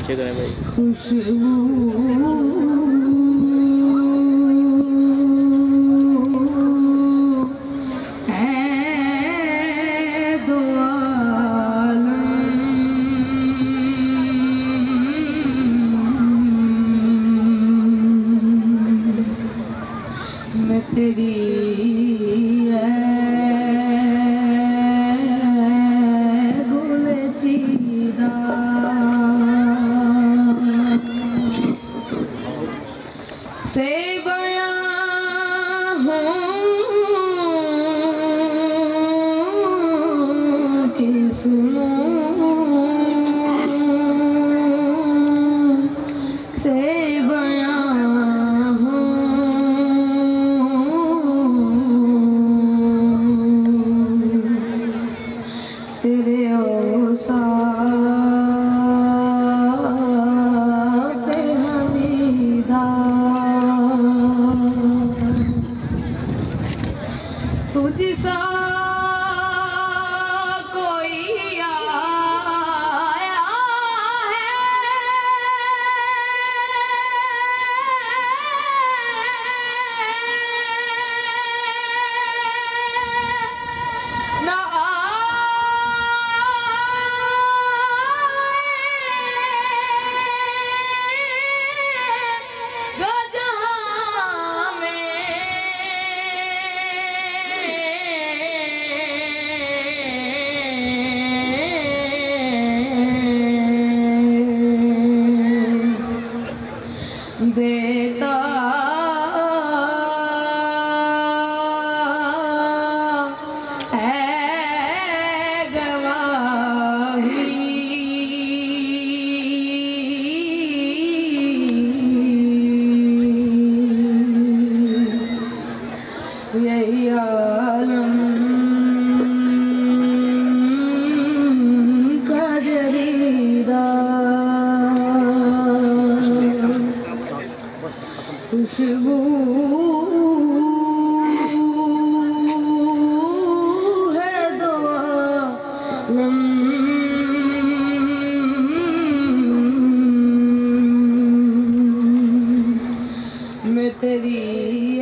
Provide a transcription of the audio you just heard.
पीछे करें भाई। खुशबू मैं तेरी गुल चीदा से बयां हूँ कि सुनो से तेरे औसाफ़ हमीदा तुझसा कोई आया है ना देता है गवाही यही आलम का जरीदा खुशबू है दो आलम मैं तेरी